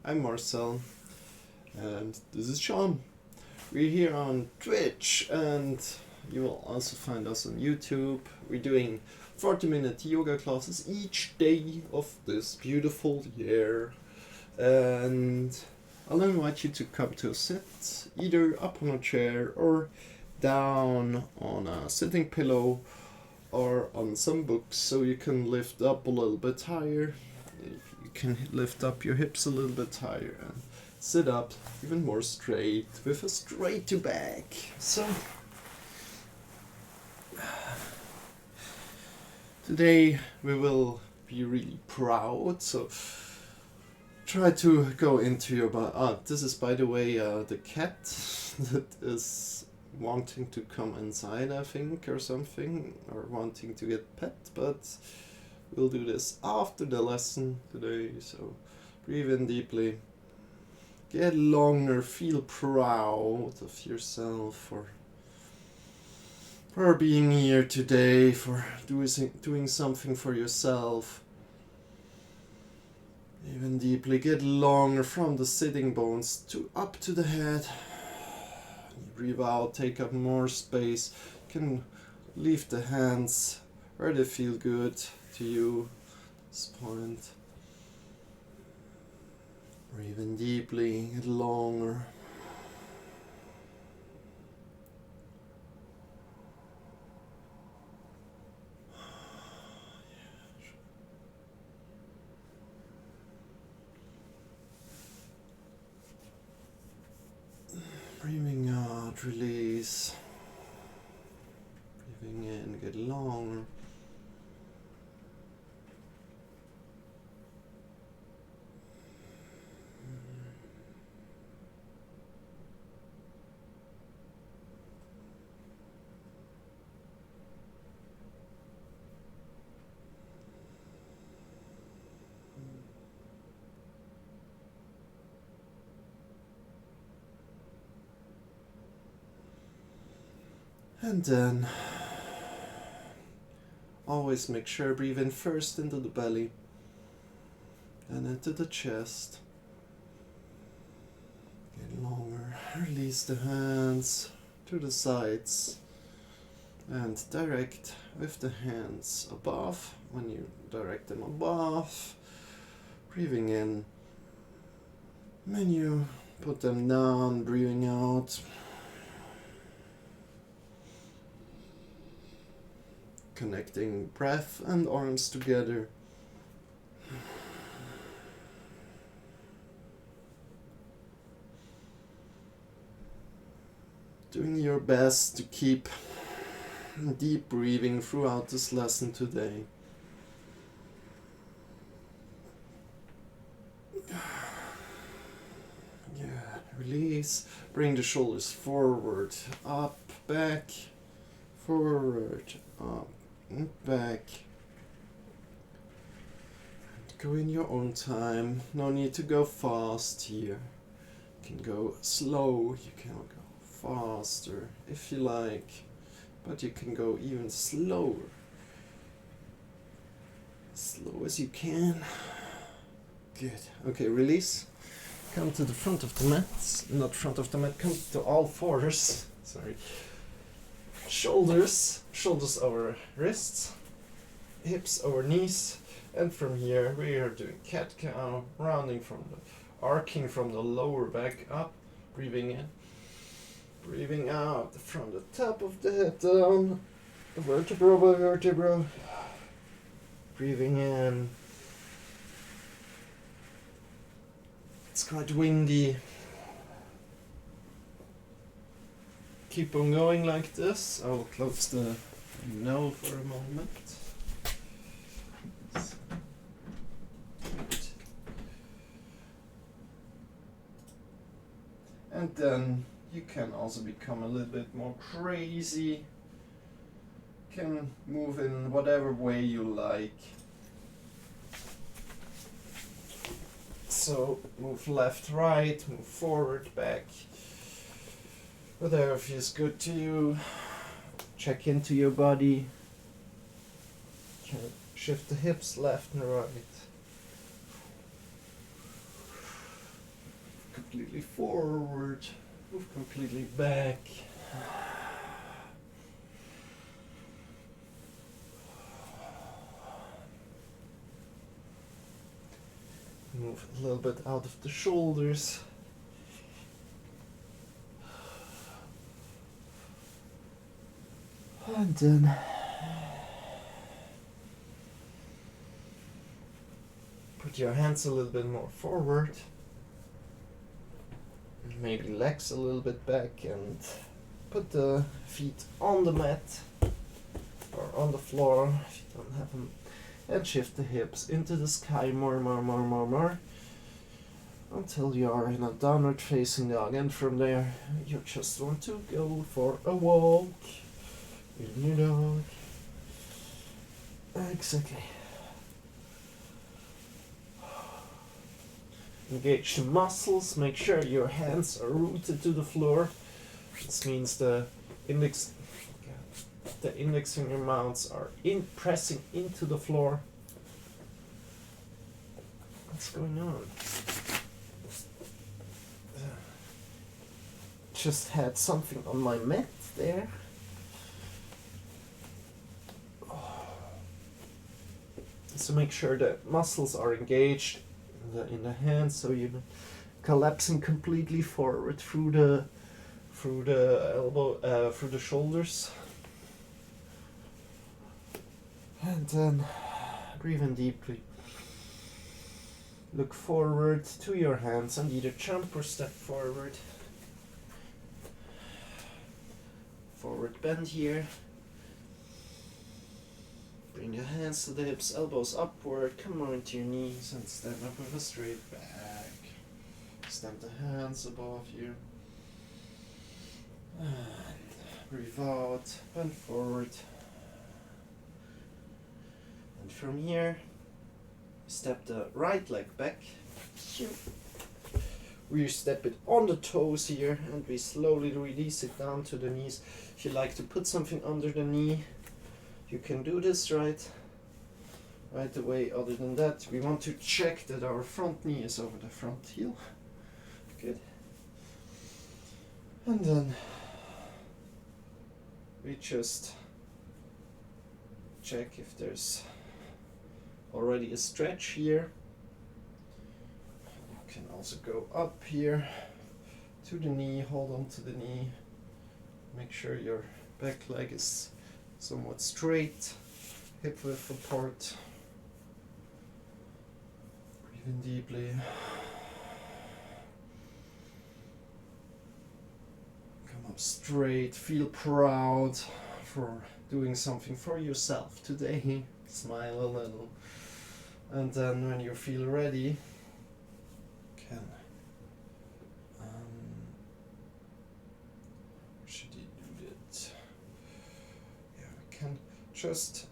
I'm Marcel, and this is Shawn. We're here on Twitch, and you will also find us on YouTube. We're doing 40-minute yoga classes each day of this beautiful year, and I'll invite you to come to a sit, either up on a chair or down on a sitting pillow or on some books, so you can lift up a little bit higher. You can lift up your hips a little bit higher and sit up even more straight with a straight to back. So today we will be really proud, so try to go into your body. This is, by the way, the cat that is wanting to come inside, I think, or something, or wanting to get pet, but we'll do this after the lesson today. So breathe in deeply, get longer, feel proud of yourself for being here today, for doing something for yourself. Even deeply, get longer from the sitting bones to up to the head. Breathe out, take up more space. You can leave the hands where they feel good to you at this point. Breathe in deeply, get longer. Breathing out, release. Breathing in, get longer. And then always make sure breathe in first into the belly, then into the chest. Get longer. Release the hands to the sides and direct with the hands above. When you direct them above, breathing in. When you put them down, breathing out. Connecting breath and arms together. Doing your best to keep deep breathing throughout this lesson today. Yeah, release. Bring the shoulders forward, up, back, forward, up. And back. Go in your own time. No need to go fast here. You can go slow, you can go faster if you like, but you can go even slower. As slow as you can. Good. Okay, release. Come to the front of the mat. Not front of the mat, come to all fours. Sorry. Shoulders over wrists, hips over knees, and from here we are doing cat cow, arcing from the lower back up, breathing in, breathing out from the top of the head down, vertebra by vertebra, breathing in. It's quite windy. Keep on going like this. I will close the window for a moment. And then you can also become a little bit more crazy. Can move in whatever way you like. So move left, right, move forward, back. Whatever feels good to you. Check into your body. Shift the hips left and right. completely forward, move completely back. Move a little bit out of the shoulders. And then put your hands a little bit more forward. Maybe legs a little bit back, and put the feet on the mat or on the floor if you don't have them. And shift the hips into the sky more, until you are in a downward facing dog. And from there, you just want to go for a walk in your dog. Exactly. Engage the muscles. Make sure your hands are rooted to the floor. This means the index finger mounts are pressing into the floor. What's going on? Just had something on my mat there. So make sure the muscles are engaged in the hands, so you're collapsing completely forward through the elbow, through the shoulders. And then breathe in deeply. Look forward to your hands and either jump or step forward. Forward bend here. Bring your hands to the hips, elbows upward, come on to your knees and stand up with a straight back. Stand the hands above you. And breathe out, bend forward. And from here, step the right leg back. We step it on the toes here and we slowly release it down to the knees. If you like to put something under the knee, you can do this right away. Other than that, we want to check that our front knee is over the front heel. Good. And then we just check if there's already a stretch here. You can also go up here to the knee, hold on to the knee. Make sure your back leg is somewhat straight, hip width apart. Breathe in deeply. Come up straight, feel proud for doing something for yourself today. Smile a little. And then when you feel ready, can should you do that? Yeah, we can just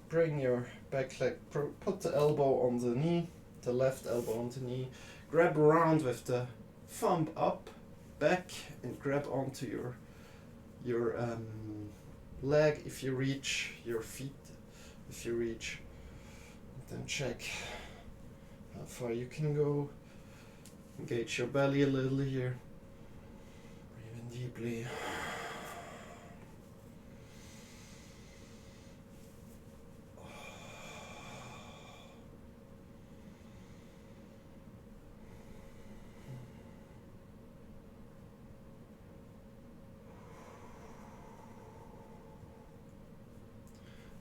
bring your back leg, put the elbow on the knee, the left elbow on the knee, grab around with the thumb up, back, and grab onto your leg if you reach, your feet if you reach. Then check how far you can go. Engage your belly a little here. Breathe in deeply.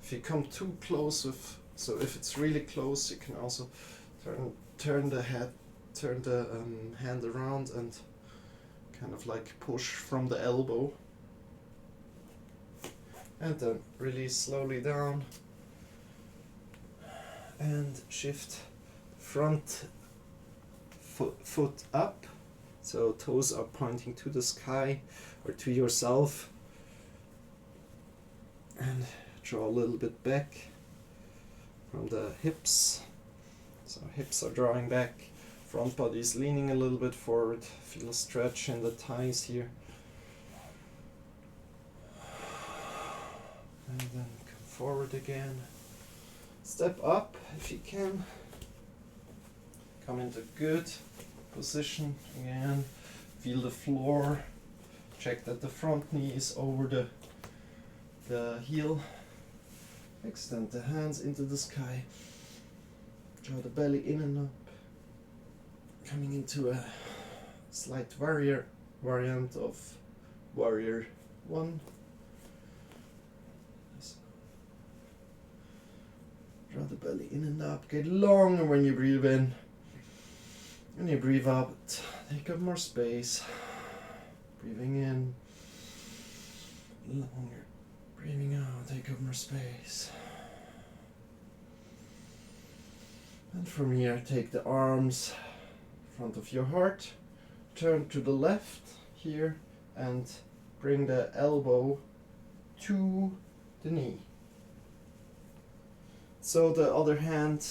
If you come too close with, so if it's really close, you can also turn the hand around and kind of like push from the elbow, and then release slowly down and shift front foot up, so toes are pointing to the sky or to yourself, and draw a little bit back from the hips. So hips are drawing back, front body is leaning a little bit forward, feel a stretch in the thighs here. And then come forward again. Step up if you can. Come into good position again. Feel the floor. Check that the front knee is over the heel. Extend the hands into the sky. Draw the belly in and up. Coming into a slight variant of Warrior 1. Draw the belly in and up. Get longer when you breathe in. When you breathe out, take up more space. Breathing in. Longer. Breathing out, take up more space. And from here, take the arms in front of your heart. Turn to the left here and bring the elbow to the knee. So the other hand,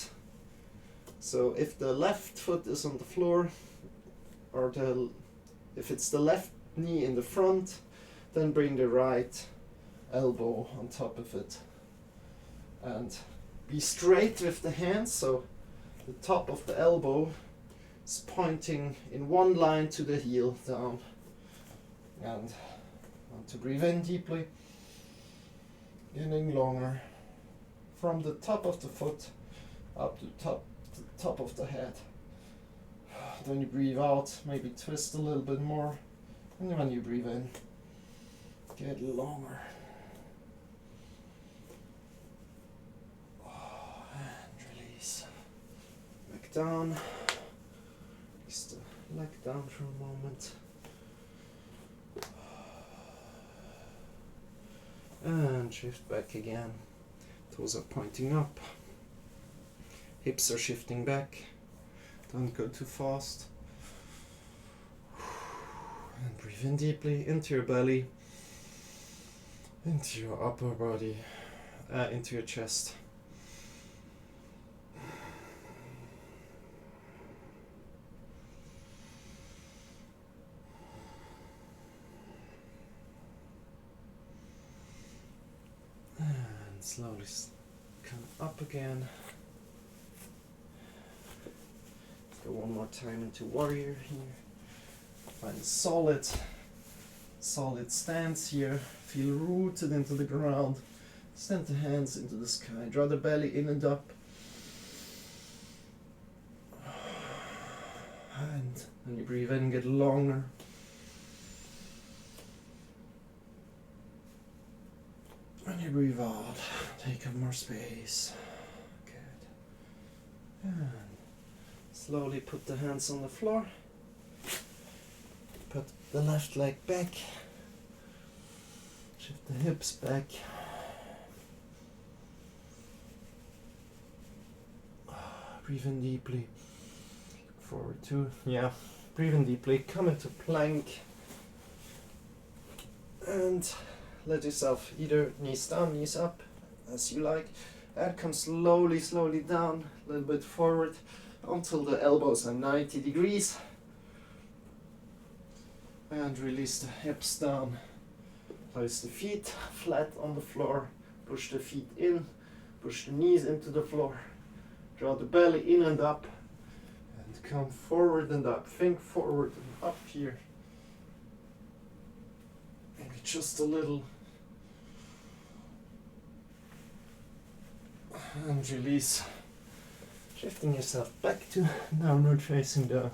so if the left foot is on the floor, or if it's the left knee in the front, then bring the right elbow on top of it. And be straight with the hands, so the top of the elbow is pointing in one line to the heel down. And want to breathe in deeply, getting longer. From the top of the foot up to the top of the head. Then you breathe out, maybe twist a little bit more. And when you breathe in, get longer. And release. Back down. Release the leg down for a moment. And shift back again. Toes are pointing up. Hips are shifting back. Don't go too fast. And breathe in deeply into your belly, into your upper body, into your chest. Slowly come up again. Let's go one more time into warrior here. Find a solid stance here. Feel rooted into the ground. Extend the hands into the sky. Draw the belly in and up. And when you breathe in, get longer. When you breathe out, take up more space. Good. And slowly put the hands on the floor. Put the left leg back. Shift the hips back. Breathe in deeply. Forward two. Yeah. Breathe in deeply. Come into plank. And let yourself either knees down, knees up, as you like. And come slowly down, a little bit forward, until the elbows are 90 degrees. And release the hips down. Place the feet flat on the floor. Push the feet in. Push the knees into the floor. Draw the belly in and up. And come forward and up. Think forward and up here. Maybe just a little. And release. Shifting yourself back to downward facing dog.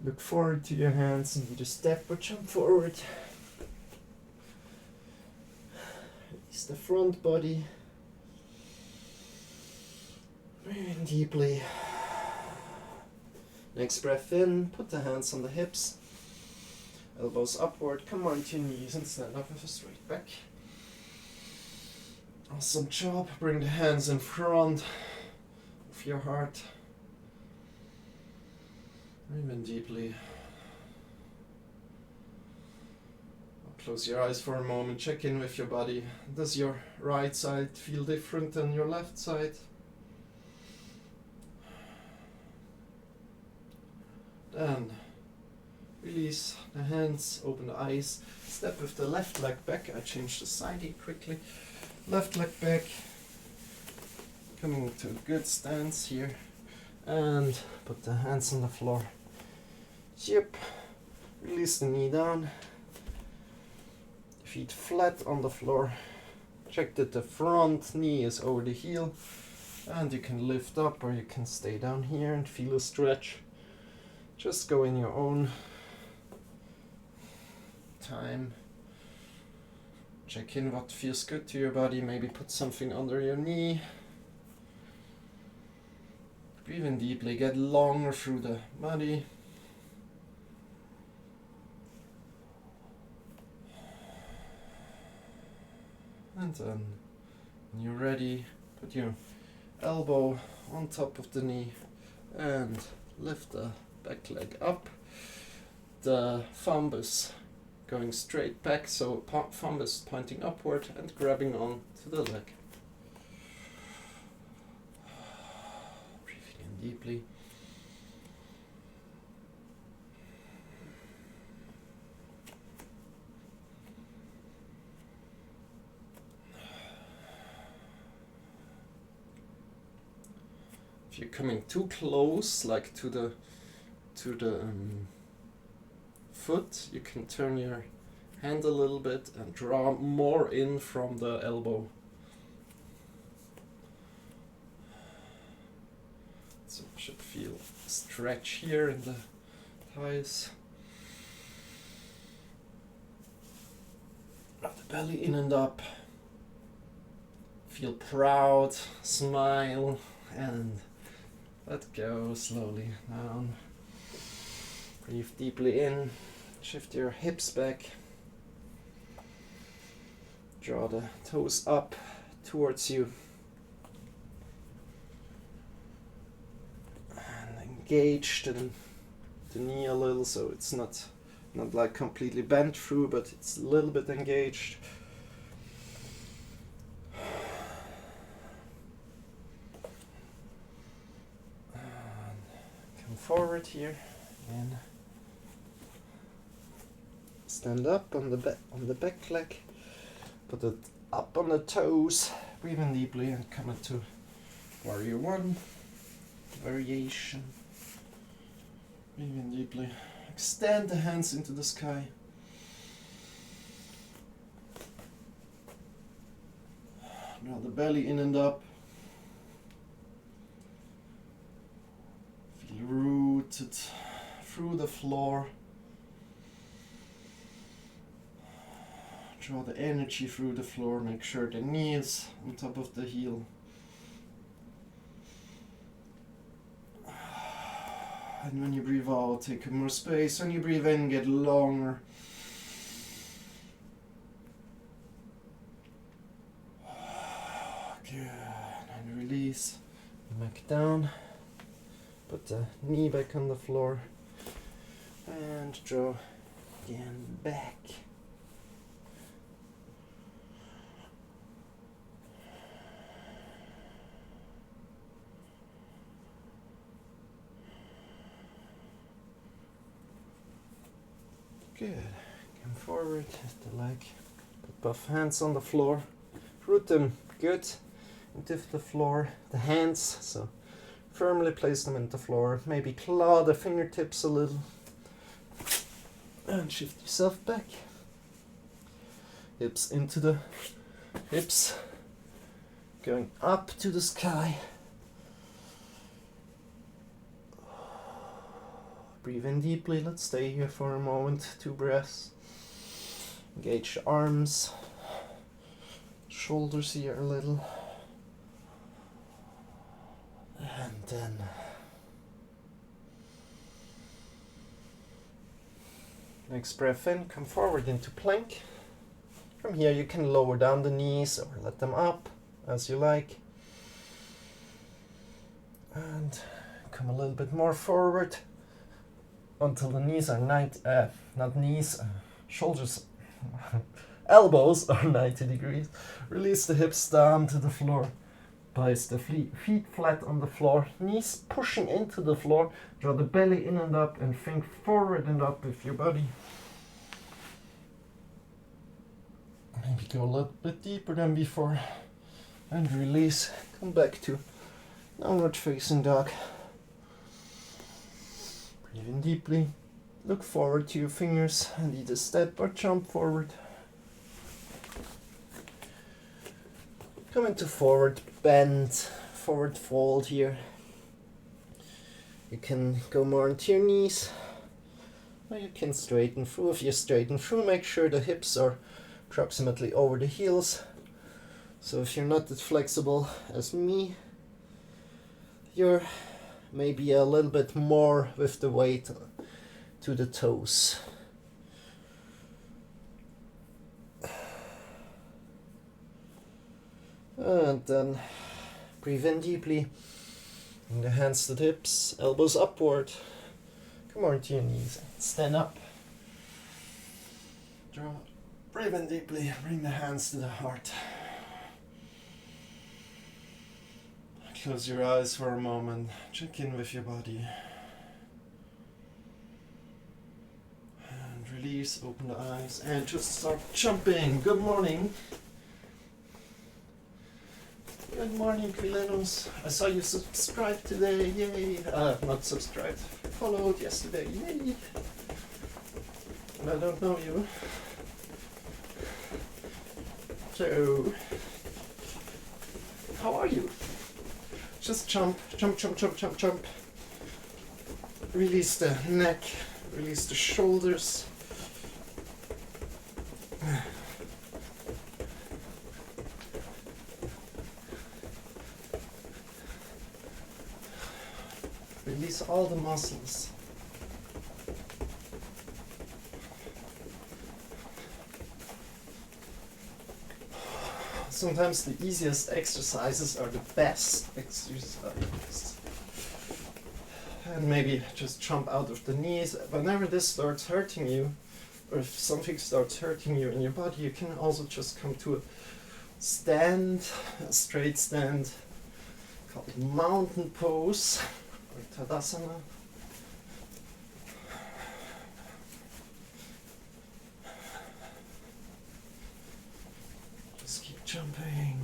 Look forward to your hands and either step or jump forward. Release the front body. Breathe in deeply. Next breath in, put the hands on the hips. Elbows upward, come on to your knees and stand up with a straight back. Awesome job. Bring the hands in front of your heart. Breathe in deeply. Close your eyes for a moment. Check in with your body. Does your right side feel different than your left side? Then release the hands, open the eyes. Step with the left leg back. I changed the side here quickly. Left leg back, coming to a good stance here, And put the hands on the floor. Yep. Release the knee down. Feet flat on the floor. Check that the front knee is over the heel. And you can lift up or you can stay down here and feel a stretch. Just go in your own time. Check in what feels good to your body. Maybe put something under your knee. Breathe in deeply. Get longer through the body. And then, when you're ready, put your elbow on top of the knee and lift the back leg up. The thumb is going straight back, so thumb is pointing upward and grabbing on to the leg. Breathing in deeply. If you're coming too close, like to the foot, you can turn your hand a little bit and draw more in from the elbow. So you should feel a stretch here in the thighs. Drop the belly in and up. Feel proud, smile, and let go slowly down. Breathe deeply in. Shift your hips back. Draw the toes up towards you. And engage the knee a little, so it's not like completely bent through, but it's a little bit engaged. And come forward here and stand up on the back leg. Put it up on the toes. Breathe in deeply and come into warrior one. Variation. Breathe in deeply. Extend the hands into the sky. Draw the belly in and up. Feel rooted through the floor. Draw the energy through the floor. Make sure the knee is on top of the heel. And when you breathe out, take more space. When you breathe in, get longer. Good. And release. Back down. Put the knee back on the floor. And draw again back. Good. Come forward, lift the leg. Put both hands on the floor. Root them good into the floor. The hands, so firmly place them into the floor. Maybe claw the fingertips a little. And shift yourself back. Hips into the hips. Going up to the sky. Breathe in deeply. Let's stay here for a moment. 2 breaths. Engage the arms. Shoulders here a little. And then next breath in, come forward into plank. From here you can lower down the knees or let them up as you like. And come a little bit more forward until the knees are shoulders, elbows are 90 degrees. Release the hips down to the floor. Place the feet flat on the floor, knees pushing into the floor. Draw the belly in and up and think forward and up with your body. Maybe go a little bit deeper than before. And release. Come back to downward facing dog. Breathe in deeply. Look forward to your fingers and either step or jump forward. Come into forward bend, forward fold here. You can go more into your knees, or you can straighten through. If you straighten through, make sure the hips are approximately over the heels. So if you're not as flexible as me, you're maybe a little bit more with the weight to the toes. And then breathe in deeply. Bring the hands to the hips, elbows upward. Come on to your knees. Stand up. Draw. Breathe in deeply. Bring the hands to the heart. Close your eyes for a moment. Check in with your body. And release. Open the eyes. And just start jumping. Good morning. Good morning, Quilenos. I saw you subscribed today, yay! Not subscribed, followed yesterday, yay! I don't know you. So, how are you? Just jump, jump, jump, jump, jump, jump. Release the neck, release the shoulders. Release all the muscles. Sometimes the easiest exercises are the best exercises. And maybe just jump out of the knees. Whenever this starts hurting you, or if something starts hurting you in your body, you can also just come to a stand, a straight stand, called mountain pose. Tadasana. Just keep jumping.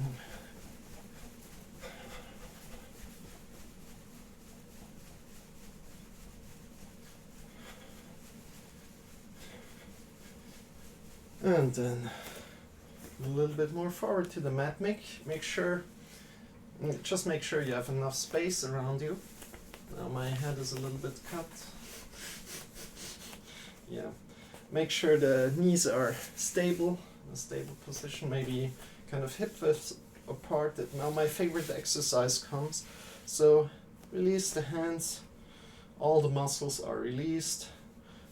And then a little bit more forward to the mat. Just make sure you have enough space around you. Now my head is a little bit cut. Yeah. Make sure the knees are stable, in a stable position, maybe kind of hip width apart. Now my favorite exercise comes. So release the hands, all the muscles are released,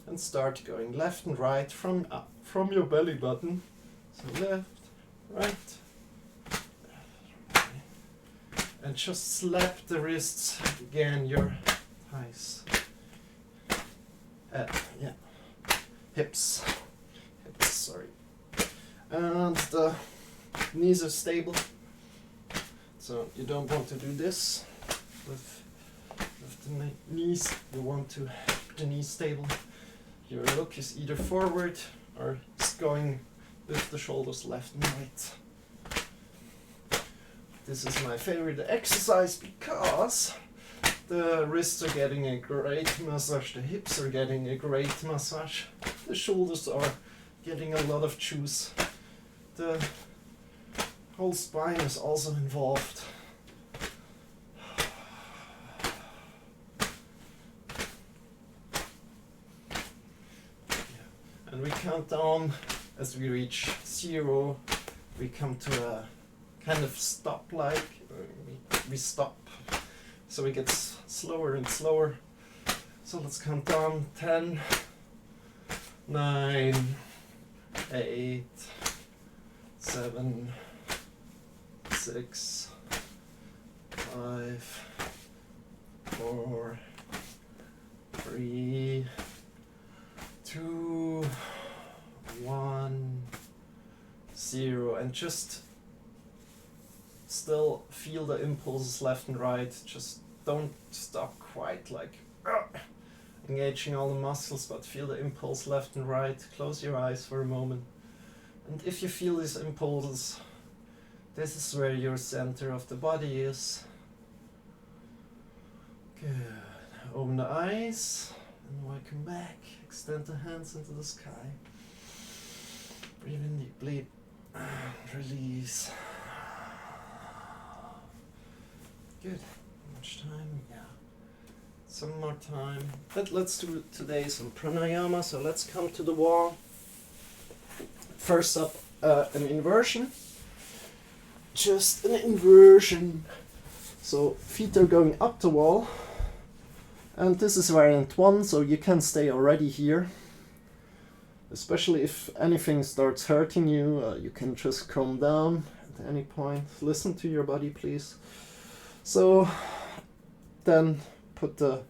and start going left and right from your belly button. So left, right. And just slap the wrists again, your thighs. Hips, sorry. And the knees are stable. So you don't want to do this with the knees. You want to keep the knees stable. Your look is either forward or it's going with the shoulders left and right. This is my favorite exercise because the wrists are getting a great massage, the hips are getting a great massage, the shoulders are getting a lot of juice, the whole spine is also involved. And we count down as we reach 0, we come to a kind of stop, like we stop, so we get slower and slower. So let's count down: 10, 9, 8, 7, 6, 5, 4, 3, 2, 1, 0, and just still feel the impulses left and right. Just don't stop quite like engaging all the muscles, but feel the impulse left and right. Close your eyes for a moment. And if you feel these impulses, this is where your center of the body is. Good. Open the eyes And welcome back. Extend the hands into the sky. Breathe in deeply and release. Good. How much time? Yeah. Some more time. But let's do today some pranayama. So let's come to the wall. First up, an inversion. Just an inversion. So feet are going up the wall. And this is variant 1, so you can stay already here. Especially if anything starts hurting you, you can just calm down at any point. Listen to your body, please. So then put the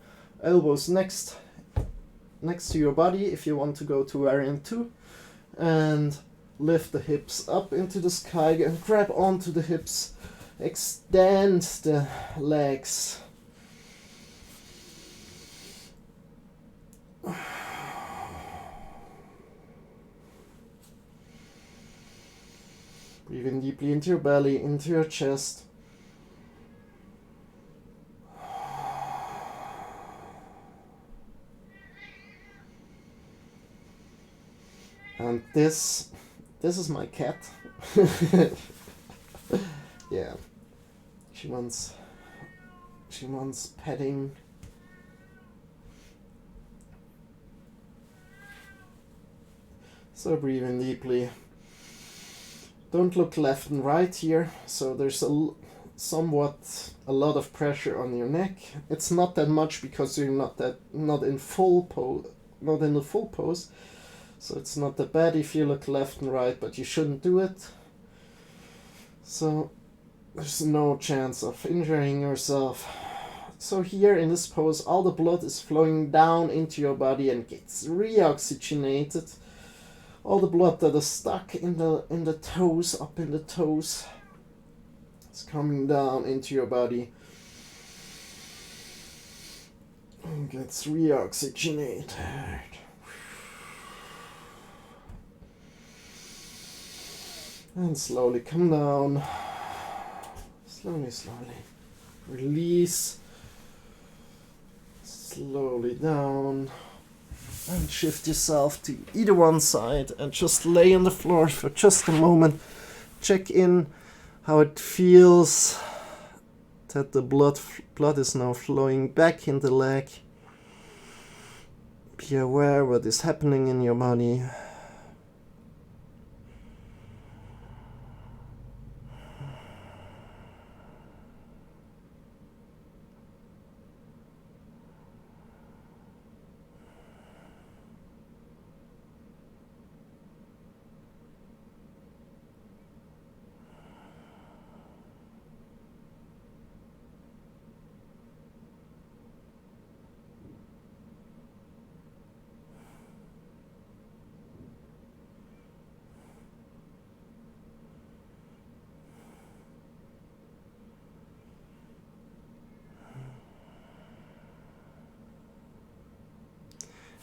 elbows next to your body if you want to go to variant 2. And lift the hips up into the sky and grab onto the hips. Extend the legs. Breathe in deeply into your belly, into your chest. And this is my cat. Yeah. She wants petting. So breathe in deeply. Don't look left and right here. So there's somewhat a lot of pressure on your neck. It's not that much because you're not in full pose. So it's not that bad if you look left and right, but you shouldn't do it. So there's no chance of injuring yourself. So here in this pose, all the blood is flowing down into your body and gets reoxygenated. All the blood that is stuck in the toes, up in the toes, is coming down into your body and gets reoxygenated. And slowly come down. Slowly. Release. Slowly down. And shift yourself to either one side and just lay on the floor for just a moment. Check in how it feels that the blood is now flowing back in the leg. Be aware what is happening in your body.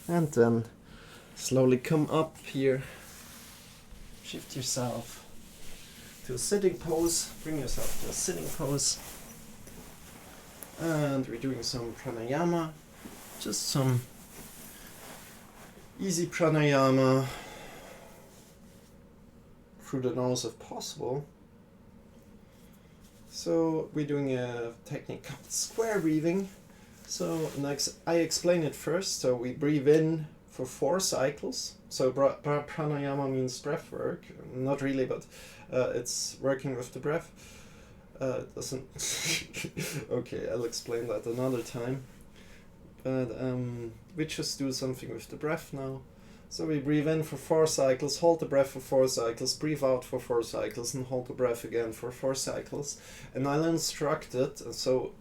And then slowly come up here. Shift yourself to a sitting pose. Bring yourself to a sitting pose. And we're doing some pranayama. Just some easy pranayama through the nose if possible. So we're doing a technique called square breathing. So next, I explain it first. So we breathe in for 4 cycles. So pranayama means breath work. Not really, but it's working with the breath. It doesn't. Okay, I'll explain that another time. But we just do something with the breath now. So we breathe in for 4 cycles, hold the breath for 4 cycles, breathe out for 4 cycles, and hold the breath again for 4 cycles. And I'll instruct it, so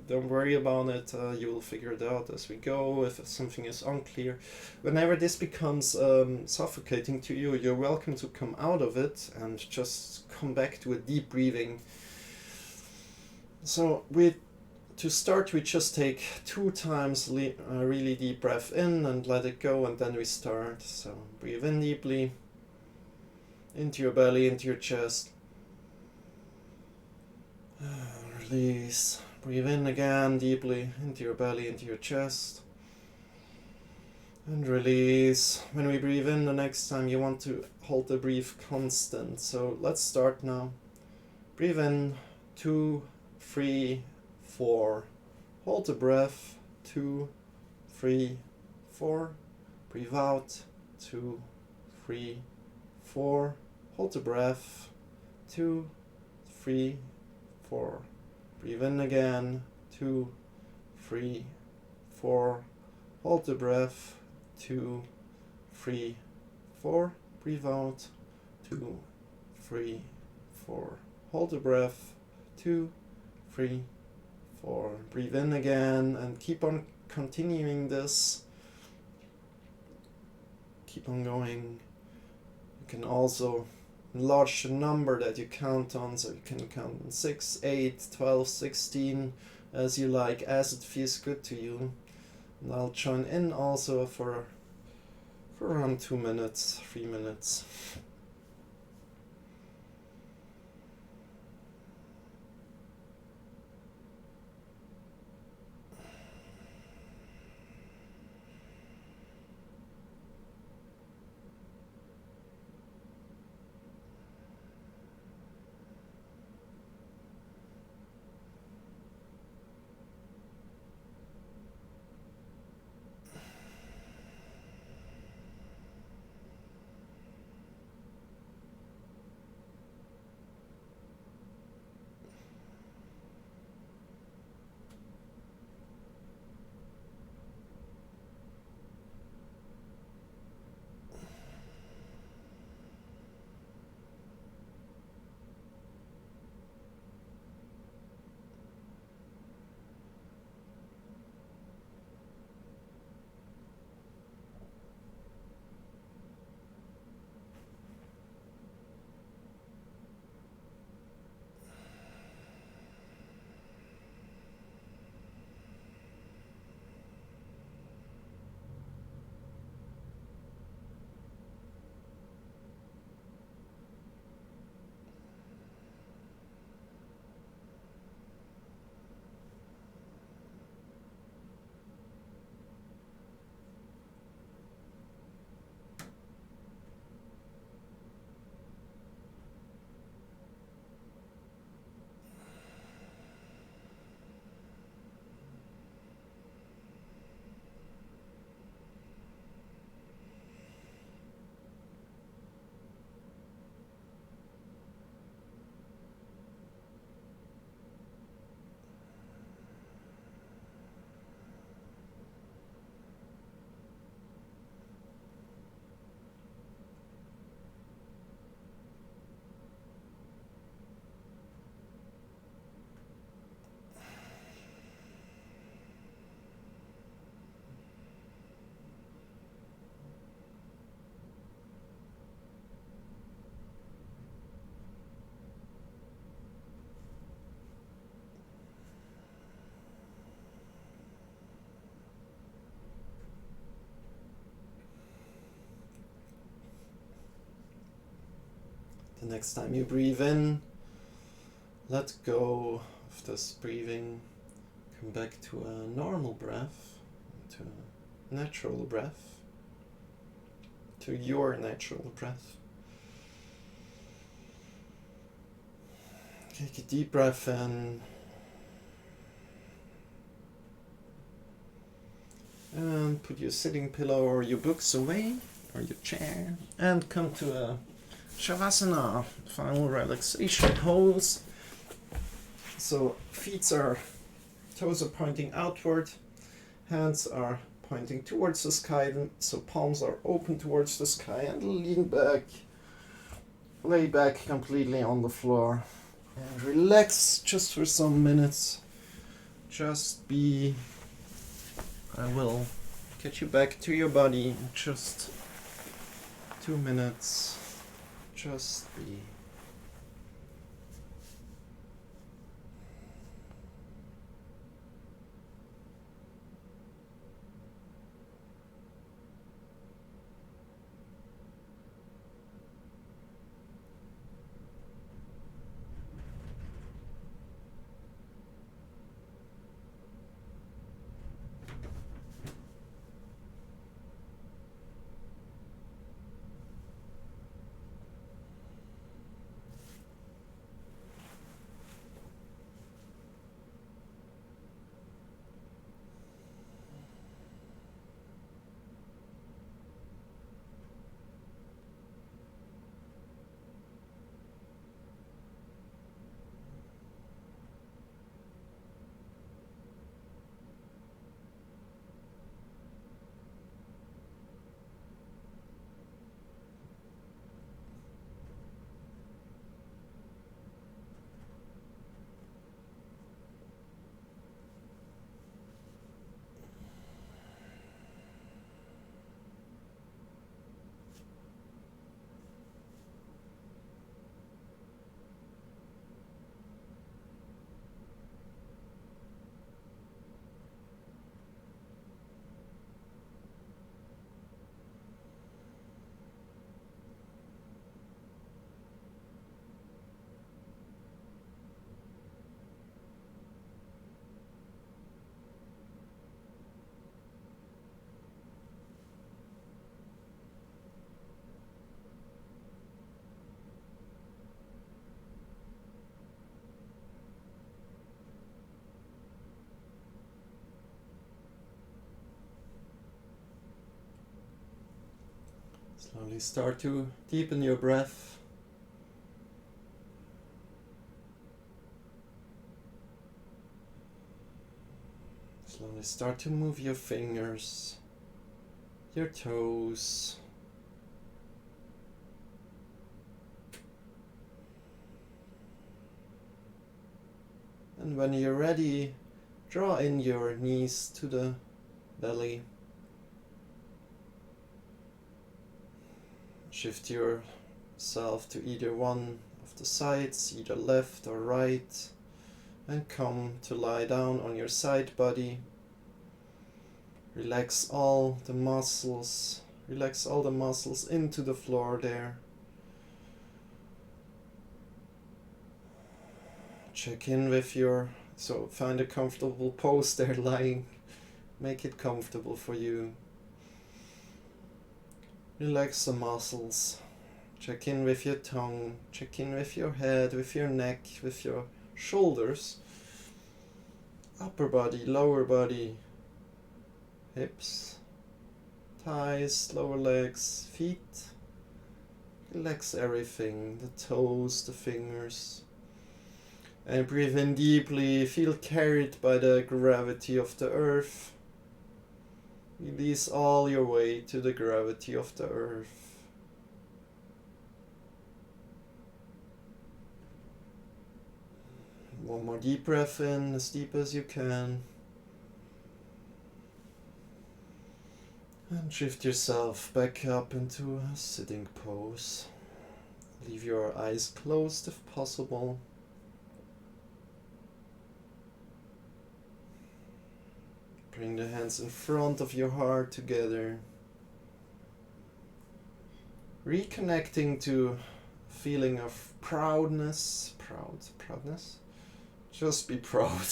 don't worry about it, you will figure it out as we go if something is unclear. Whenever this becomes suffocating to you, you're welcome to come out of it and just come back to a deep breathing. So to start, we just take 2 times a really deep breath in and let it go, and then we start. So breathe in deeply, into your belly, into your chest. Release. Breathe in again deeply into your belly, into your chest. And release. When we breathe in the next time, you want to hold the breath constant. So let's start now. Breathe in, 2, 3, 4. Hold the breath, 2, 3, 4. Breathe out, 2, 3, 4. Hold the breath, 2, 3, 4. Breathe in again, 2, 3, 4. Hold the breath, 2, 3, 4. Breathe out, 2, 3, 4. Hold the breath, 2, 3, 4. Breathe in again and keep on continuing this. Keep on going. You can also enlarge the number that you count on, so you can count on 6, 8, 12, 16 as you like, as it feels good to you. And I'll join in also for around 2 minutes, 3 minutes. The next time you breathe in, let go of this breathing. Come back to a normal breath, to a natural breath, to your natural breath. Take a deep breath in. And put your sitting pillow or your books away, or your chair, and come to a Shavasana, final relaxation pose. So toes are pointing outward, hands are pointing towards the sky, so palms are open towards the sky, and lay back completely on the floor. And relax just for some minutes. Just be. I will get you back to your body in just 2 minutes. Just be. Slowly start to deepen your breath. Slowly start to move your fingers, your toes. And when you're ready, draw in your knees to the belly. Shift yourself to either one of the sides, either left or right, and come to lie down on your side body. Relax all the muscles. Relax all the muscles into the floor there. Check in with so find a comfortable pose there lying. Make it comfortable for you. Relax the muscles. Check in with your tongue. Check in with your head, with your neck, with your shoulders. Upper body, lower body. Hips, thighs, lower legs, feet. Relax everything, the toes, the fingers. And breathe in deeply, feel carried by the gravity of the earth. Release all your weight to the gravity of the earth. One more deep breath in, as deep as you can. And shift yourself back up into a sitting pose. Leave your eyes closed if possible. Bring the hands in front of your heart together. Reconnecting to a feeling of proudness. Proudness? Just be proud.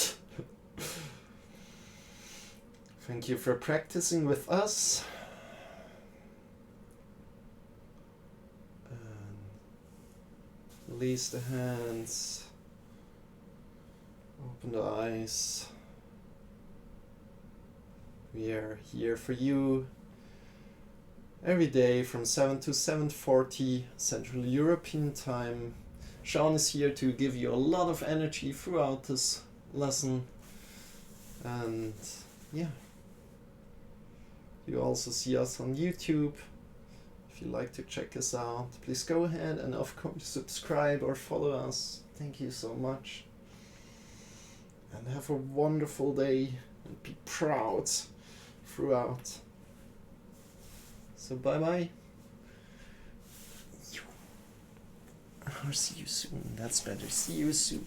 Thank you for practicing with us. And release the hands. Open the eyes. We are here for you every day from 7 to 7:40 Central European time. Shawn is here to give you a lot of energy throughout this lesson. And yeah. You also see us on YouTube. If you like to check us out, please go ahead and of course subscribe or follow us. Thank you so much. And have a wonderful day and be proud throughout. So bye bye. Or see you soon. That's better. See you soon.